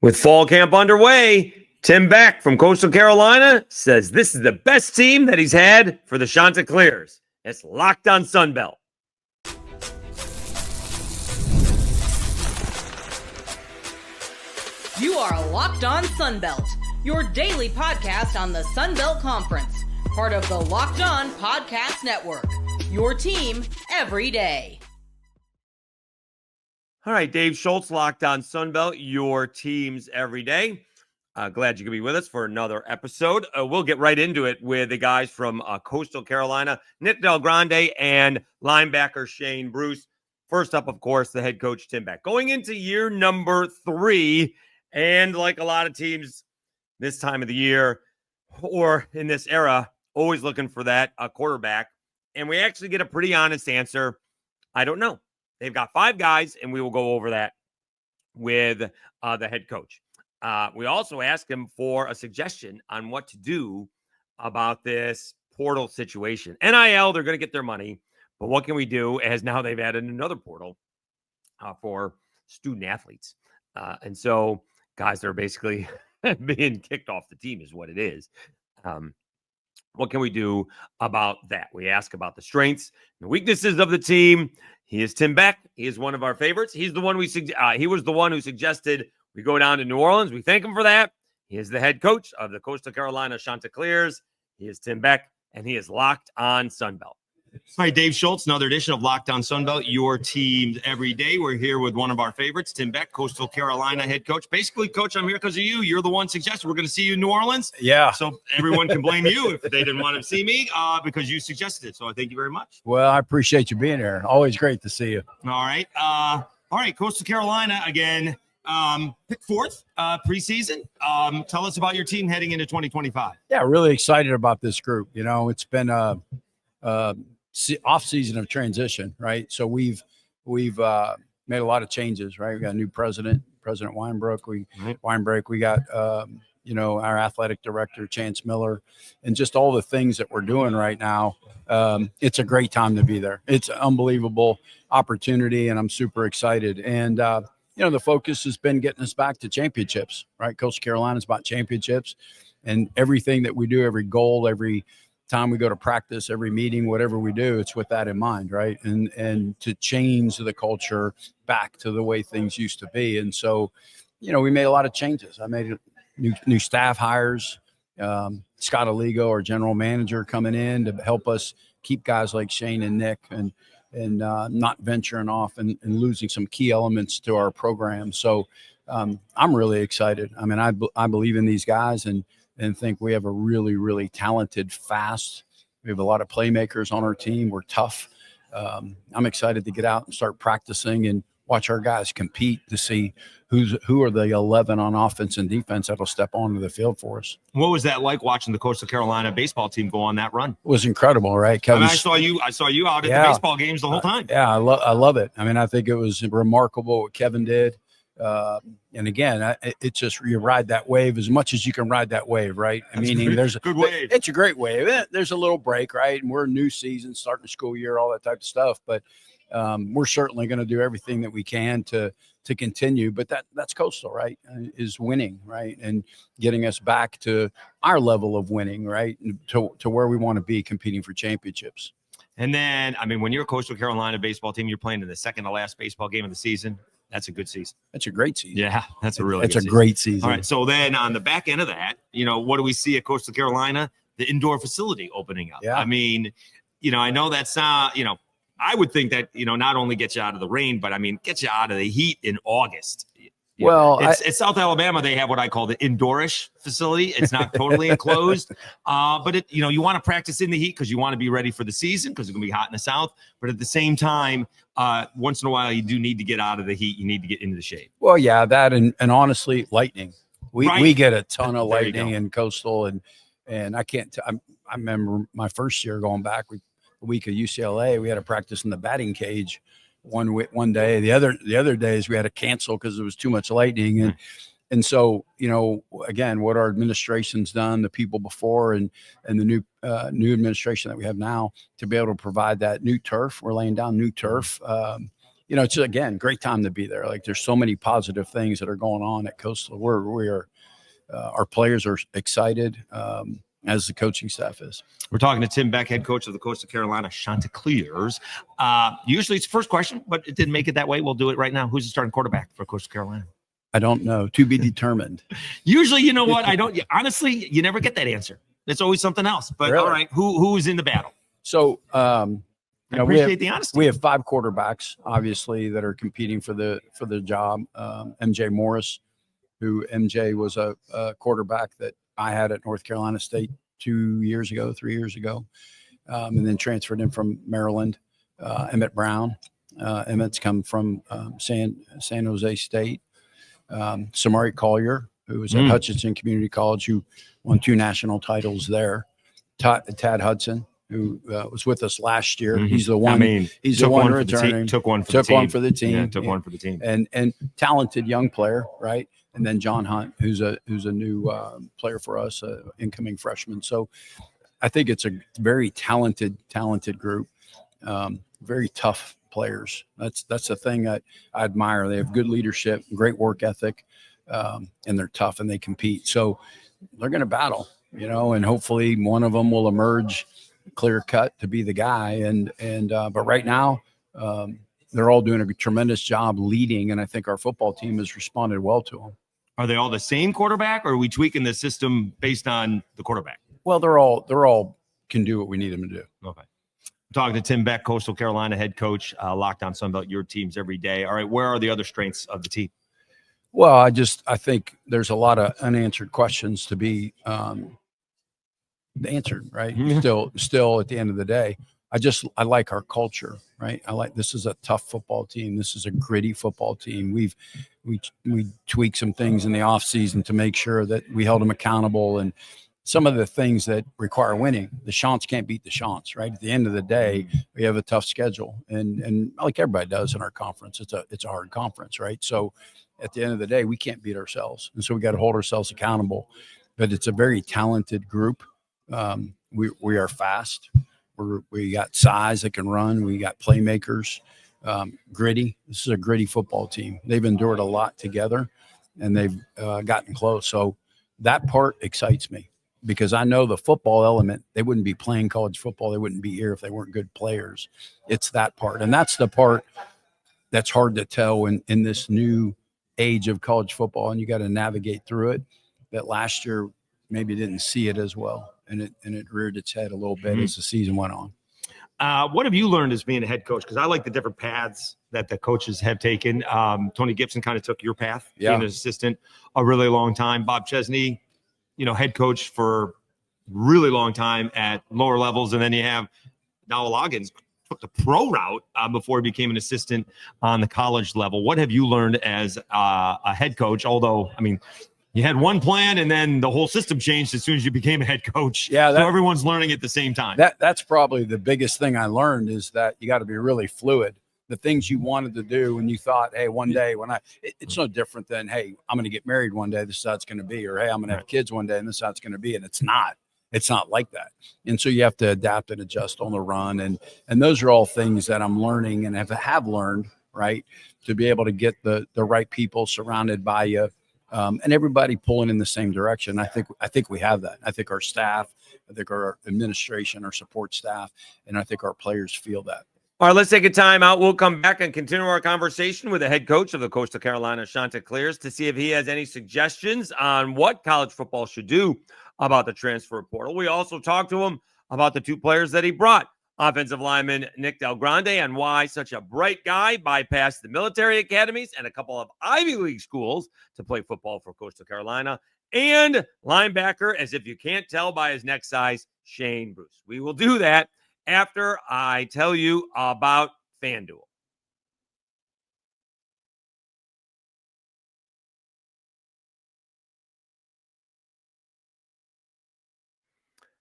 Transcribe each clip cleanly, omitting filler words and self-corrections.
With fall camp underway, Tim Beck from Coastal Carolina says this is the best team that he's had for the Chanticleers. It's Locked on Sunbelt. You are Locked on Sunbelt, your daily podcast on the Sunbelt Conference, part of the Locked on Podcast Network, your team every day. All right, Dave Schultz, Locked on Sunbelt, your teams every day. Glad you could be with us for another episode. We'll get right into it with the guys from Coastal Carolina, Nick Del Grande and linebacker Shane Bruce. First up, of course, the head coach, Tim Beck. Going into year number 3, and like a lot of teams this time of the year or in this era, always looking for that quarterback. And we actually get a pretty honest answer. I don't know. They've got 5 guys, and we will go over that with the head coach. We also asked him for a suggestion on what to do about this portal situation. NIL, they're going to get their money, but what can we do as now they've added another portal for student athletes? And so guys that are basically being kicked off the team is what it is. What can we do about that? We ask about the strengths and the weaknesses of the team. He is Tim Beck. He is one of our favorites. He's the one he was the one who suggested we go down to New Orleans. We thank him for that. He is the head coach of the Coastal Carolina Chanticleers. He is Tim Beck, and he is Locked on Sunbelt. Hi, Dave Schultz, another edition of Locked on Sunbelt, your teams every day. We're here with one of our favorites, Tim Beck, Coastal Carolina head coach. Basically, coach, I'm here because of you. You're the one suggested we're going to see you in New Orleans. Yeah. So everyone can blame you if they didn't want to see me because you suggested it. So I thank you very much. Well, I appreciate you being here. Always great to see you. All right. Coastal Carolina again. Pick 4th preseason. Tell us about your team heading into 2025. Yeah, really excited about this group. You know, it's been a off season of transition, right? So we've made a lot of changes, right? We got a new President Weinbrook. We got our athletic director Chance Miller, and just all the things that we're doing right now. It's a great time to be there. It's an unbelievable opportunity, and I'm super excited. And the focus has been getting us back to championships, right? Coastal Carolina is about championships, and everything that we do, every goal, every time we go to practice, every meeting, whatever we do, it's with that in mind, right? And to change the culture back to the way things used to be. And so, we made a lot of changes. I made new staff hires. Scott Aligo, our general manager, coming in to help us keep guys like Shane and Nick and not venturing off and losing some key elements to our program. So I'm really excited. I mean, I believe in these guys and think we have a really, really talented, fast. We have a lot of playmakers on our team. We're tough. I'm excited to get out and start practicing and watch our guys compete to see who are the 11 on offense and defense that'll step onto the field for us. What was that like watching the Coastal Carolina baseball team go on that run? It was incredible, right? I saw you out at the baseball games the whole time. I love it. I mean, I think it was remarkable what Kevin did. And again, it's just you ride that wave as much as you can ride that wave, right? Meaning there's a good wave. It's a great wave. There's a little break, right? And we're a new season, starting the school year, all that type of stuff. But we're certainly going to do everything that we can to continue. But that's Coastal, right? Is winning, right? And getting us back to our level of winning, right? To where we want to be, competing for championships. And then, I mean, when you're a Coastal Carolina baseball team, you're playing in the second to last baseball game of the season. That's a good season. That's a great season. Yeah, that's a really good season. It's a great season. All right, so then on the back end of that, what do we see at Coastal Carolina? The indoor facility opening up. Yeah. I mean, I know that's I would think that, not only gets you out of the rain, but I mean, gets you out of the heat in August. Well, it's South Alabama. They have what I call the indoorish facility. It's not totally enclosed, but you want to practice in the heat because you want to be ready for the season because it's going to be hot in the South. But at the same time, once in a while, you do need to get out of the heat. You need to get into the shade. Well, yeah, that and honestly, lightning. We get a ton of There lightning in Coastal, and I can't. I remember my first year going back. The week of UCLA, we had to practice in the batting cage. One day, the other days we had to cancel because there was too much lightning, and so again, what our administration's done, the people before, and the new administration that we have now, to be able to provide that new turf. We're laying down new turf it's again, great time to be there. Like there's so many positive things that are going on at Coastal. Our players are excited, as the coaching staff is. We're talking to Tim Beck, head coach of the Coastal Carolina Chanticleers. Usually it's the first question, but it didn't make it that way. We'll do it right now. Who's the starting quarterback for Coastal Carolina? I don't know. To be determined. Usually, you know what? Honestly, you never get that answer. It's always something else. But Really? all right, who's in the battle? So, I appreciate the honesty. We have 5 quarterbacks, obviously, that are competing for the job. MJ Morris, who MJ was a quarterback that I had at North Carolina State 3 years ago, and then transferred in from Maryland. Emmett Brown. Emmett's come from San Jose State. Samari Collier, who was at Hutchinson Community College, who won 2 national titles there. Tad Hudson, who was with us last year. He's the one. He's the one returning. Took one for the team. Yeah, took one for the team. And talented young player, right? And then John Hunt, who's a new player for us, incoming freshman. So I think it's a very talented group. Very tough players. That's the thing I admire. They have good leadership, great work ethic, and they're tough and they compete. So they're going to battle, and hopefully one of them will emerge clear cut to be the guy. But right now, they're all doing a tremendous job leading, and I think our football team has responded well to them. Are they all the same quarterback, or are we tweaking the system based on the quarterback? Well, they're all can do what we need them to do. Okay. I'm talking to Tim Beck, Coastal Carolina head coach, Lockdown Sunbelt, your teams every day. All right, where are the other strengths of the team? Well, I think there's a lot of unanswered questions to be answered, right? Still at the end of the day, I like our culture, right? This is a tough football team. This is a gritty football team. We tweaked some things in the off season to make sure that we held them accountable, and some of the things that require winning. The Chants can't beat the Chants, right? At the end of the day, we have a tough schedule, and like everybody does in our conference, it's a hard conference, right? So at the end of the day, we can't beat ourselves, and so we got to hold ourselves accountable. But it's a very talented group. We are fast. We got size that can run. We got playmakers. Gritty. This is a gritty football team. They've endured a lot together, and they've gotten close. So that part excites me, because I know the football element. They wouldn't be playing college football. They wouldn't be here if they weren't good players. It's that part, and that's the part that's hard to tell in this new age of college football, and you got to navigate through it. That last year maybe didn't see it as well. And it reared its head a little bit as the season went on. What have you learned as being a head coach? Because I like the different paths that the coaches have taken. Tony Gibson kind of took your path, being an assistant a really long time. Bob Chesney, head coach for really long time at lower levels. And then you have Dowell Loggins took the pro route before he became an assistant on the college level. What have you learned as a head coach? Although, you had one plan, and then the whole system changed as soon as you became a head coach. Yeah, so everyone's learning at the same time. That's probably the biggest thing I learned, is that you got to be really fluid. The things you wanted to do, and you thought, hey, one day it's no different than, hey, I'm going to get married one day, this is how it's going to be, or hey, I'm going to have kids one day, and this is how it's going to be. And it's not like that. And so you have to adapt and adjust on the run. And those are all things that I'm learning and have learned, right, to be able to get the right people surrounded by you. And everybody pulling in the same direction. I think we have that. I think our staff, I think our administration, our support staff, and I think our players feel that. All right, let's take a time out. We'll come back and continue our conversation with the head coach of the Coastal Carolina Chanticleers to see if he has any suggestions on what college football should do about the transfer portal. We also talked to him about the 2 players that he brought. Offensive lineman Nick Del Grande, and why such a bright guy bypassed the military academies and a couple of Ivy League schools to play football for Coastal Carolina. And linebacker, as if you can't tell by his neck size, Shane Bruce. We will do that after I tell you about FanDuel.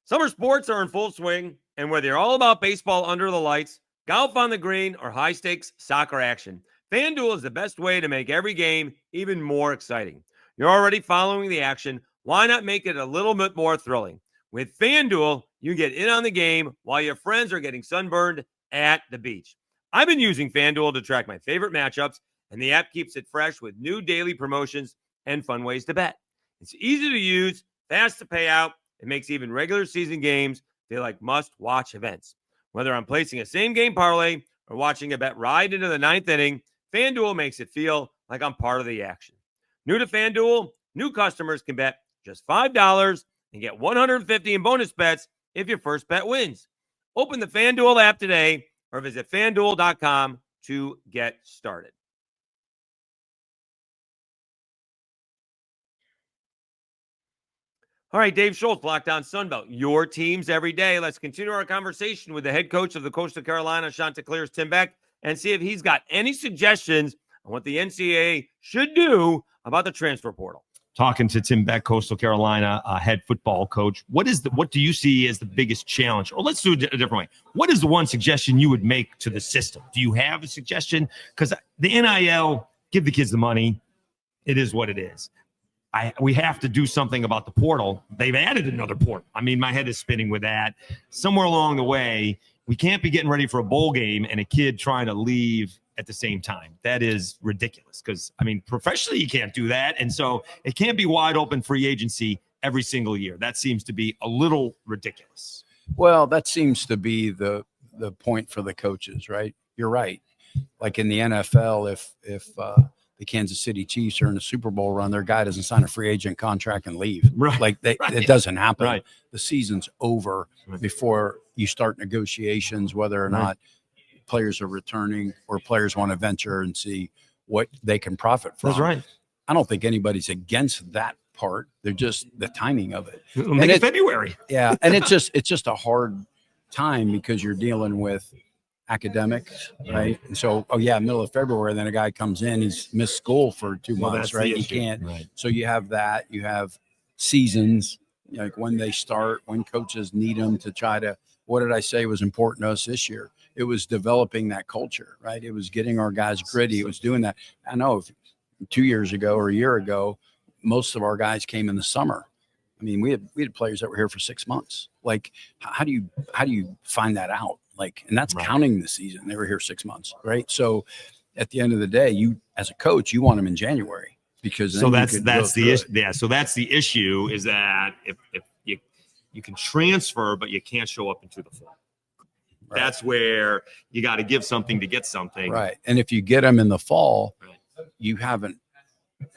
Summer sports are in full swing, and whether you're all about baseball under the lights, golf on the green, or high-stakes soccer action, FanDuel is the best way to make every game even more exciting. You're already following the action. Why not make it a little bit more thrilling? With FanDuel, you get in on the game while your friends are getting sunburned at the beach. I've been using FanDuel to track my favorite matchups, and the app keeps it fresh with new daily promotions and fun ways to bet. It's easy to use, fast to pay out. It makes even regular season games feel like must-watch events. Whether I'm placing a same-game parlay or watching a bet ride into the ninth inning, FanDuel makes it feel like I'm part of the action. New to FanDuel, new customers can bet just $5 and get $150 in bonus bets if your first bet wins. Open the FanDuel app today or visit FanDuel.com to get started. All right, Dave Schultz, Locked On Sunbelt, your teams every day. Let's continue our conversation with the head coach of the Coastal Carolina Chanticleers, Tim Beck, and see if he's got any suggestions on what the NCAA should do about the transfer portal. Talking to Tim Beck, Coastal Carolina head football coach. What do you see as the biggest challenge? Or let's do it a different way. What is the one suggestion you would make to the system? Do you have a suggestion? Because the NIL, give the kids the money. It is what it is. We have to do something about the portal. They've added another portal. I mean, my head is spinning with that. Somewhere along the way, we can't be getting ready for a bowl game and a kid trying to leave at the same time. That is ridiculous because, I mean, professionally, you can't do that. And so it can't be wide open free agency every single year. That seems to be a little ridiculous. Well, that seems to be the point for the coaches, right? You're right. Like in the NFL, if the Kansas City Chiefs are in a Super Bowl run, their guy doesn't sign a free agent contract and leave. Right. Like Right. it doesn't happen. Right. The season's over Right. before you start negotiations, whether or Right. not players are returning or players want to venture and see what they can profit from. That's right. I don't think anybody's against that part. They're just the timing of it. We'll make it February. Yeah. And it's just a hard time because you're dealing with academics, right? And so, middle of February, then a guy comes in, he's missed school for 2 months, right? He can't. Right. So you have that. You have seasons, like when they start, when coaches need them to try to, what did I say was important to us this year? It was developing that culture, right? It was getting our guys gritty. It was doing that. I know 2 years ago or a year ago, most of our guys came in the summer. I mean, we had players that were here for 6 months. Like, how do you find that out? Like, and that's Right. counting the season. They were here 6 months, right? So at the end of the day, you as a coach, you want them in January because So then that's the issue. Yeah. So that's the issue is that if you can transfer, but you can't show up into the fall. Right. That's where you got to give something to get something. Right. And if you get them in the fall, Right. you Well,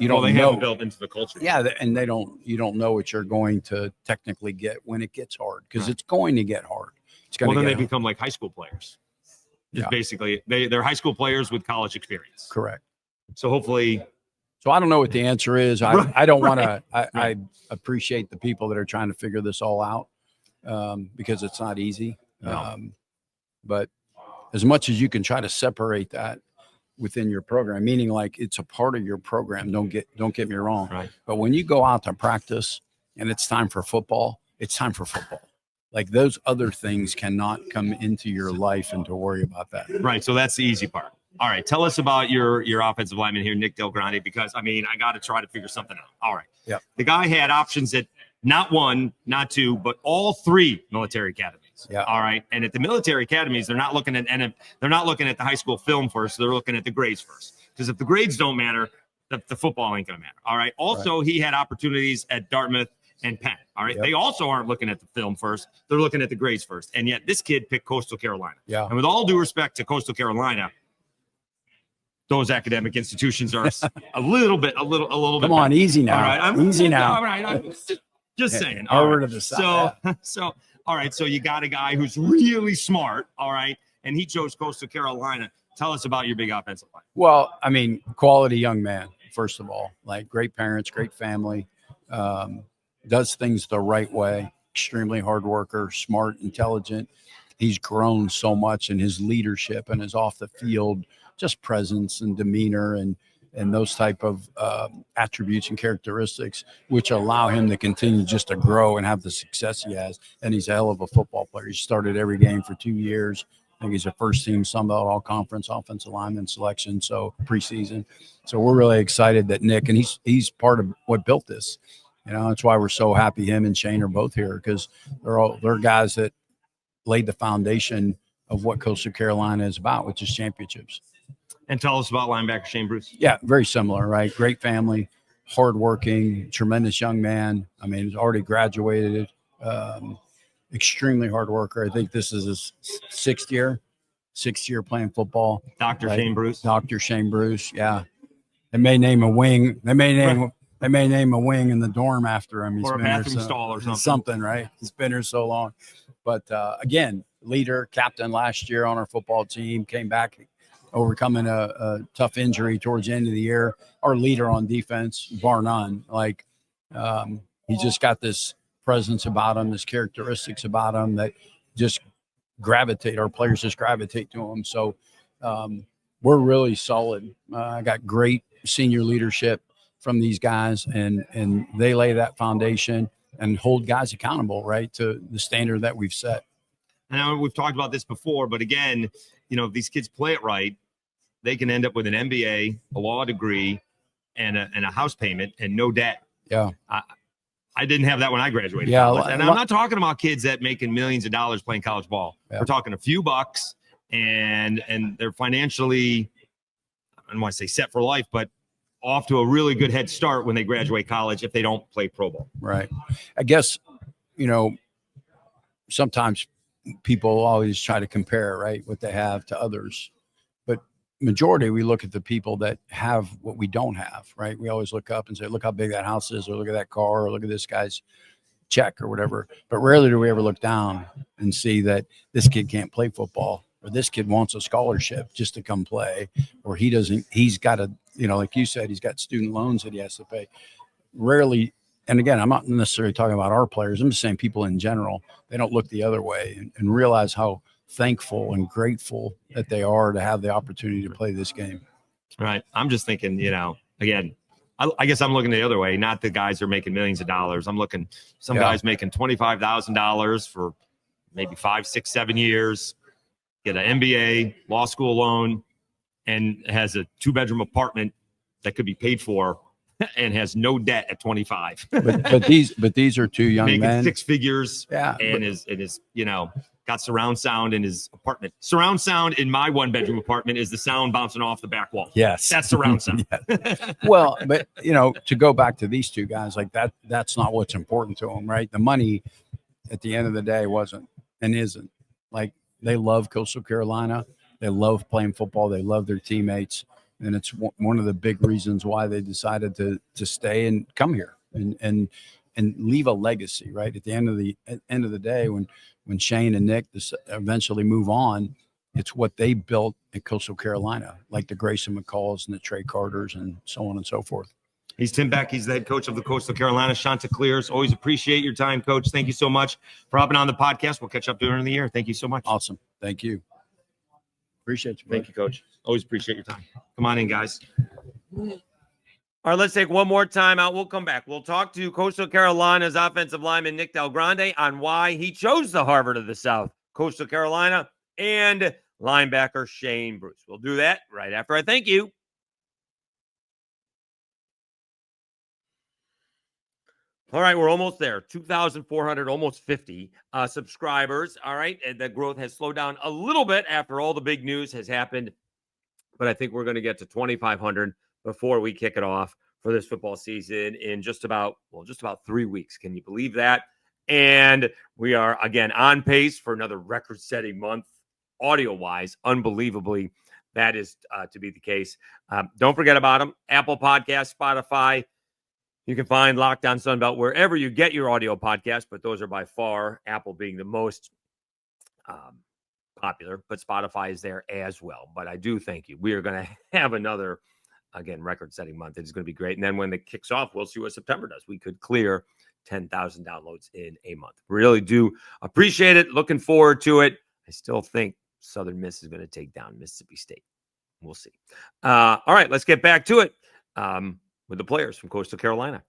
don't they know. haven't built into the culture. Yeah, and you don't know what you're going to technically get when it gets hard because Right. it's going to get hard. It's going Well, to then get they become like high school players. Just Yeah. basically, they're high school players with college experience. correct. So hopefully, So I don't know what the answer is. Right, I don't want to. right. I appreciate the people that are trying to figure this all out because it's not easy. No. But as much as you can try to separate that within your program, meaning like it's a part of your program. Don't get me wrong. right. But when you go out to practice and it's time for football, it's time for football. Like those other things cannot come into your life and to worry about that. Right. So that's the easy part. All right. Tell us about your offensive lineman here, Nick Del Grande, because I mean, I got to try to figure something out. All right. Yeah. The guy had options at not one, not two, but all three military academies. Yeah. All right. And at the military academies, they're not looking at the high school film first. They're looking at the grades first. Because if the grades don't matter, the football ain't going to matter. All right. Also, he had opportunities at Dartmouth and Penn. All right. Yep. They also aren't looking at the film first. They're looking at the grades first. And yet this kid picked Coastal Carolina. Yeah. And with all due respect to Coastal Carolina, those academic institutions are a little bit. Come on, easy now. All right. Easy now. All right. I'm just saying. All Over right. to the side. So, all right. So you got a guy who's really smart. All right. And he chose Coastal Carolina. Tell us about your big offensive line. Well, I mean, quality young man, first of all, like great parents, great family, does things the right way, extremely hard worker, smart, intelligent. He's grown so much in his leadership and his off the field, just presence and demeanor and those type of attributes and characteristics, which allow him to continue just to grow and have the success he has. And he's a hell of a football player. He started every game for 2 years. I think he's a first-team Sunbelt All-Conference offensive lineman selection, so preseason. So we're really excited that Nick, and he's part of what built this. You know, that's why we're so happy him and Shane are both here because they're guys that laid the foundation of what Coastal Carolina is about, which is championships. And tell us about linebacker Shane Bruce. Yeah, very similar, right? Great family, hardworking, tremendous young man. I mean, he's already graduated, extremely hard worker. I think this is his sixth year playing football. Dr. Right? Shane Bruce. Dr. Shane Bruce, yeah. They may name a wing. They may name a wing in the dorm after him. Or a bathroom stall or something. Something, right? He's been here so long. But again, leader, captain last year on our football team, came back overcoming a tough injury towards the end of the year. Our leader on defense, bar none. Like he just got this presence about him, this characteristics about him that just our players just gravitate to him. So we're really solid. I got great senior leadership from these guys, and they lay that foundation and hold guys accountable, right, to the standard that we've set. I know we've talked about this before, but again, if these kids play it right, they can end up with an MBA, a law degree, and a house payment and no debt. Yeah. I didn't have that when I graduated. Yeah, college. And I'm not talking about kids that making millions of dollars playing college ball. Yeah. We're talking a few bucks, and they're financially, I don't want to say set for life, but off to a really good head start when they graduate college if they don't play pro ball. Right. I guess, sometimes people always try to compare, right, what they have to others. But majority, we look at the people that have what we don't have, right? We always look up and say, look how big that house is, or look at that car, or look at this guy's check or whatever. But rarely do we ever look down and see that this kid can't play football, or this kid wants a scholarship just to come play, or he's got a, like you said, he's got student loans that he has to pay. Rarely. And again, I'm not necessarily talking about our players. I'm just saying people in general, they don't look the other way and realize how thankful and grateful that they are to have the opportunity to play this game. Right. I'm just thinking, again, I guess I'm looking the other way, not the guys who are making millions of dollars. I'm looking some guys making $25,000 for maybe 5, 6, 7 years, get an MBA, law school loan, and has a 2-bedroom apartment that could be paid for and has no debt at 25. but these are two young making men, 6 figures. Yeah. And is got surround sound in his apartment. Surround sound in my 1-bedroom apartment is the sound bouncing off the back wall. Yes. That's surround sound. Yes. Well, but to go back to these two guys, like that's not what's important to them, right? The money at the end of the day wasn't and isn't. Like, they love Coastal Carolina. They love playing football. They love their teammates. And it's one of the big reasons why they decided to stay and come here and leave a legacy, right? At the end of the day, when Shane and Nick eventually move on, it's what they built at Coastal Carolina, like the Grayson McCalls and the Trey Carters and so on and so forth. He's Tim Beck. He's the head coach of the Coastal Carolina Chanticleers. Always appreciate your time, Coach. Thank you so much for hopping on the podcast. We'll catch up during the year. Thank you so much. Awesome. Thank you. Appreciate you. Thank you, Coach. Always appreciate your time. Come on in, guys. All right, let's take one more time out. We'll come back. We'll talk to Coastal Carolina's offensive lineman, Nick Grande, on why he chose the Harvard of the South, Coastal Carolina, and linebacker Shane Bruce. We'll do that right after I thank you. All right, we're almost there. 2,400, almost 50 subscribers. All right, and the growth has slowed down a little bit after all the big news has happened, but I think we're going to get to 2,500 before we kick it off for this football season in just about 3 weeks. Can you believe that? And we are, again, on pace for another record-setting month, audio-wise, unbelievably. That is to be the case. Don't forget about them. Apple Podcasts, Spotify. You can find Locked On Sunbelt wherever you get your audio podcast, but those are by far, Apple being the most popular, but Spotify is there as well. But I do thank you. We are going to have another, again, record-setting month. It's going to be great. And then when it kicks off, we'll see what September does. We could clear 10,000 downloads in a month. Really do appreciate it. Looking forward to it. I still think Southern Miss is going to take down Mississippi State. We'll see. All right, let's get back to it. With the players from Coastal Carolina.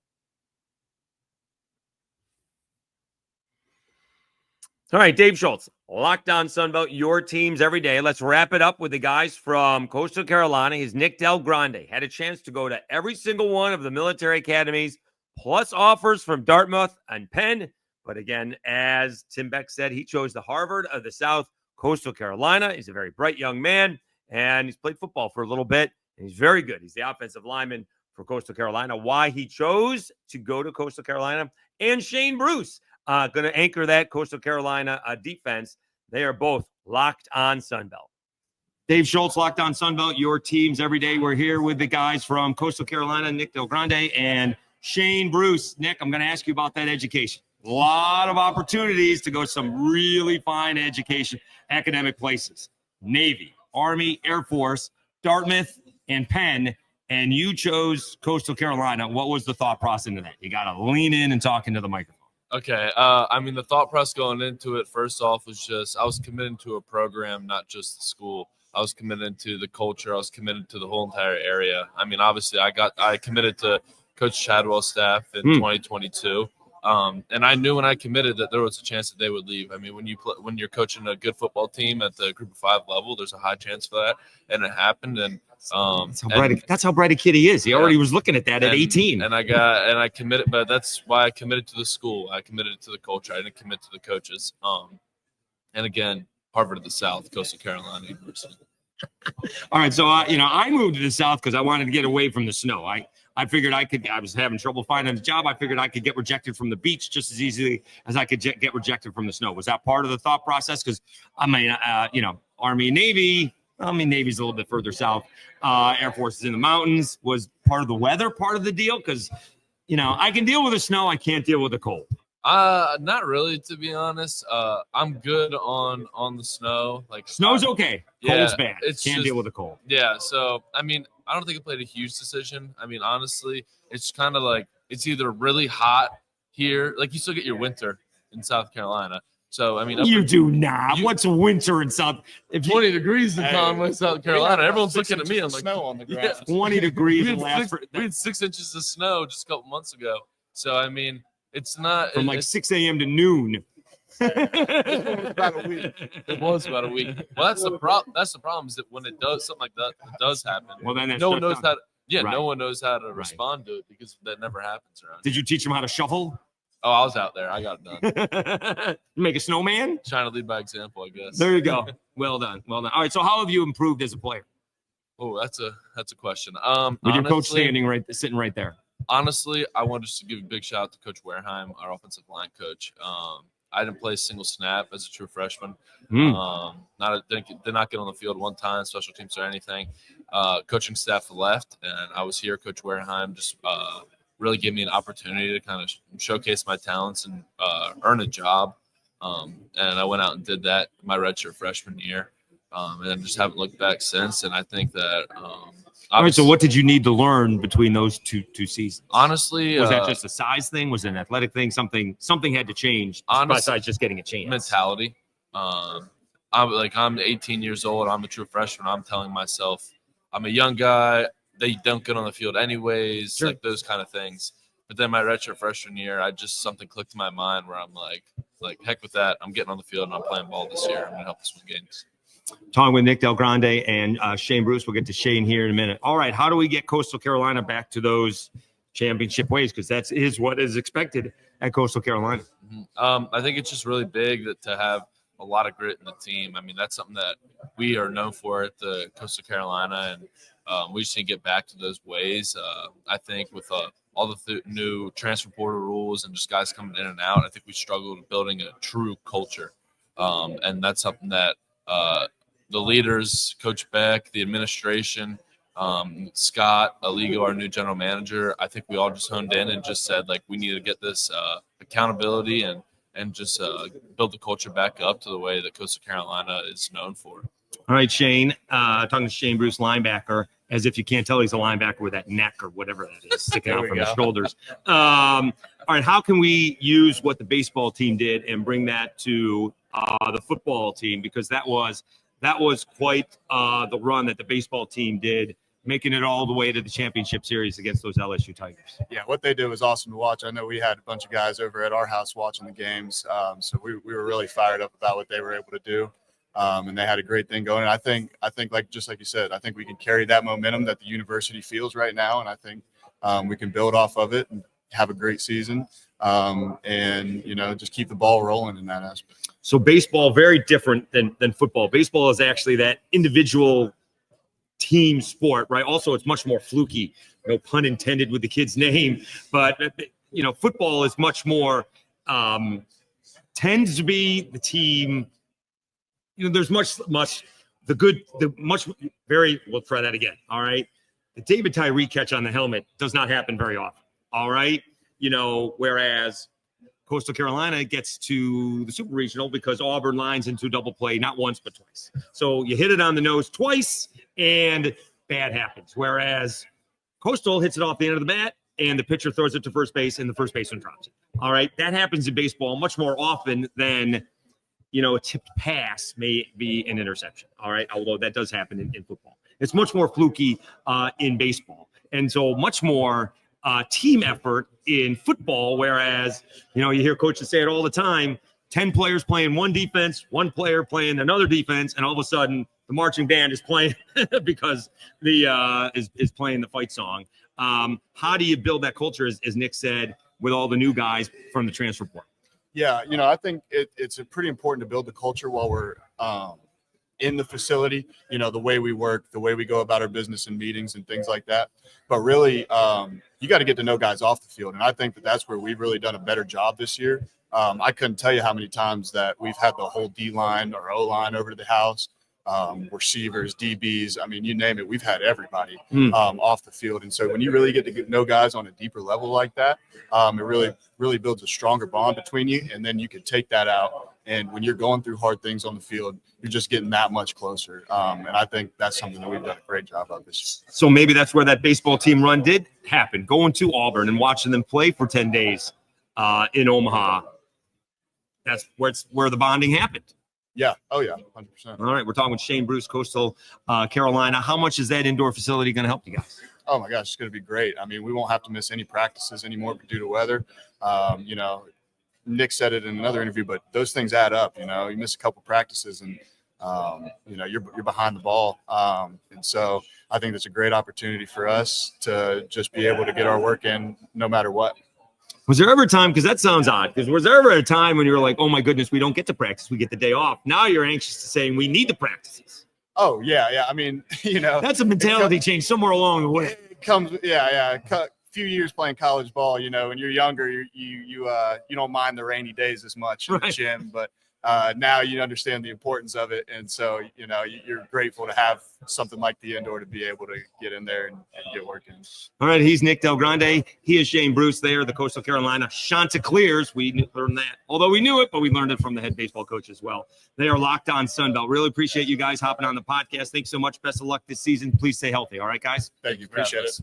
All right, Dave Schultz, Locked On Sunbelt, your teams every day. Let's wrap it up with the guys from Coastal Carolina. He's Nick Grande. Had a chance to go to every single one of the military academies, plus offers from Dartmouth and Penn. But again, as Tim Beck said, he chose the Harvard of the South, Coastal Carolina. He's a very bright young man, and he's played football for a little bit, and he's very good. He's the offensive lineman for Coastal Carolina. Why he chose to go to Coastal Carolina, and Shane Bruce going to anchor that Coastal Carolina defense. They are both locked on Sunbelt. Dave Schultz, Locked On Sunbelt, your teams every day. We're here with the guys from Coastal Carolina, Nick Del Grande and Shane Bruce. Nick, I'm going to ask you about that education. A lot of opportunities to go to some really fine education, academic places. Navy, Army, Air Force, Dartmouth, and Penn. And you chose Coastal Carolina. What was the thought process into that? You got to lean in and talk into the microphone. Okay. The thought process going into it, first off, was just I was committed to a program, not just the school. I was committed to the culture. I was committed to the whole entire area. Obviously, I committed to Coach Chadwell's staff in 2022. And I knew when I committed that there was a chance that they would leave. When you're coaching a good football team at the Group of 5 level, there's a high chance for that, and it happened. And that's how bright a kid he is. He already was looking at that at 18. And I committed, but that's why I committed to the school. I committed to the culture. I didn't commit to the coaches. And again, Harvard of the South, Coastal Carolina University. All right, so I moved to the South because I wanted to get away from the snow. I figured I was having trouble finding a job. I figured I could get rejected from the beach just as easily as I could get rejected from the snow. Was that part of the thought process? Because Army and Navy. Navy's a little bit further south. Air Force is in the mountains. Was part of the weather part of the deal? Because I can deal with the snow. I can't deal with the cold. Not really, to be honest. I'm good on the snow. Like snow's okay. Cold's bad. Can't deal with the cold. Yeah. So I don't think it played a huge decision. Honestly, it's kind of like it's either really hot here, like you still get your winter in South Carolina. So you do not. What's winter in South? 20 degrees in Conway, South Carolina. Everyone's looking at me. I'm like, snow on the ground. Yeah. 20 degrees. We had 6 inches of snow just a couple months ago. So it's not from 6 a.m. to noon. About a week. It was about a week. Well, that's the problem. That's the problem is that when it does something like that, it does happen. Well, then no one knows how. Right. No one knows how to respond to it because that never happens around. Did you teach them how to shovel? Oh, I was out there. I got it done. Make a snowman? Trying to lead by example, I guess. There you go. Well done. All right. So, how have you improved as a player? Oh, that's a question. With your coach sitting right there. Honestly, I wanted to give a big shout out to Coach Wareheim, our offensive line coach. I didn't play a single snap as a true freshman. Did not get on the field one time, special teams or anything. Coaching staff left, and I was here. Coach Wareheim just really gave me an opportunity to kind of showcase my talents and earn a job. And I went out and did that my redshirt freshman year, and I just haven't looked back since. And I think that all right, so what did you need to learn between those two seasons? Honestly, was that just a size thing? Was it an athletic thing? Something had to change besides just getting a chance. Mentality. I'm 18 years old. I'm a true freshman. I'm telling myself I'm a young guy. They don't get on the field anyways, sure. Like those kind of things. But then my redshirt freshman year, something clicked in my mind where I'm like heck with that. I'm getting on the field and I'm playing ball this year. I'm gonna help us win games. Talking with Nick Del Grande and Shane Bruce. We'll get to Shane here in a minute. All right, how do we get Coastal Carolina back to those championship ways? Because that is what is expected at Coastal Carolina. I think it's just really big to have a lot of grit in the team. That's something that we are known for at the Coastal Carolina, and we just need to get back to those ways. I think with all the new transfer portal rules and just guys coming in and out, I think we struggled with building a true culture, and that's something that the leaders, Coach Beck, the administration, Scott Aligo, our new general manager, I think we all just honed in and just said, we need to get this accountability and just build the culture back up to the way that Coastal Carolina is known for. All right, Shane, talking to Shane Bruce, linebacker, as if you can't tell he's a linebacker with that neck or whatever that is sticking out from his shoulders. All right, how can we use what the baseball team did and bring that to the football team? Because that was quite the run that the baseball team did, making it all the way to the championship series against those LSU Tigers. Yeah, what they did was awesome to watch. I know we had a bunch of guys over at our house watching the games, so we were really fired up about what they were able to do, and they had a great thing going. And I think just like you said, I think we can carry that momentum that the university feels right now, and I think we can build off of it and have a great season, and just keep the ball rolling in that aspect. So baseball, very different than football. Baseball is actually that individual team sport, right? Also, it's much more fluky, no pun intended with the kid's name, but football is much more tends to be the team. There's much we'll try that again. All right. The David Tyree catch on the helmet does not happen very often. All right. Whereas Coastal Carolina gets to the Super Regional because Auburn lines into double play, not once, but twice. So you hit it on the nose twice and bad happens. Whereas Coastal hits it off the end of the bat and the pitcher throws it to first base and the first baseman drops it. All right. That happens in baseball much more often than, a tipped pass may be an interception. All right. Although that does happen in football. It's much more fluky in baseball. And so much more team effort in football, whereas, you hear coaches say it all the time, 10 players playing one defense, one player playing another defense, and all of a sudden the marching band is playing because the is playing the fight song. How do you build that culture, as Nick said, with all the new guys from the transfer portal? Yeah, I think it's pretty important to build the culture while we're in the facility, the way we work, the way we go about our business and meetings and things like that. But really, you got to get to know guys off the field. And I think that's where we've really done a better job this year. I couldn't tell you how many times that we've had the whole D-line or O-line over to the house, receivers, DBs. I mean, you name it. We've had everybody off the field. And so when you really get to know guys on a deeper level like that, it really, really builds a stronger bond between you. And then you can take that out. And when you're going through hard things on the field, you're just getting that much closer. And I think that's something that we've done a great job of this year. So maybe that's where that baseball team run did happen. Going to Auburn and watching them play for 10 days in Omaha. That's where the bonding happened. Yeah. Oh, yeah. 100%. All right. We're talking with Shane Bruce, Coastal Carolina. How much is that indoor facility going to help you guys? Oh, my gosh. It's going to be great. I mean, we won't have to miss any practices anymore due to weather. Nick said it in another interview, but those things add up. You miss a couple practices and, you're behind the ball. And so I think that's a great opportunity for us to just be able to get our work in no matter what. Was there ever a time, because that sounds odd, because was there ever a time when you were like, oh my goodness, we don't get to practice, we get the day off? Now you're anxious to saying we need the practices. Oh, yeah. I mean, that's a mentality change somewhere along the way. It comes, a few years playing college ball, when you're younger, you don't mind the rainy days as much in the gym, but now you understand the importance of it. And so, you're grateful to have something like the indoor to be able to get in there and get working. All right. He's Nick Del Grande. He is Shane Bruce. They are the Coastal Carolina Chanticleers. We learned that, although we knew it, but we learned it from the head baseball coach as well. They are locked on Sunbelt. Really appreciate you guys hopping on the podcast. Thanks so much. Best of luck this season. Please stay healthy. All right, guys. Thank you. Appreciate it.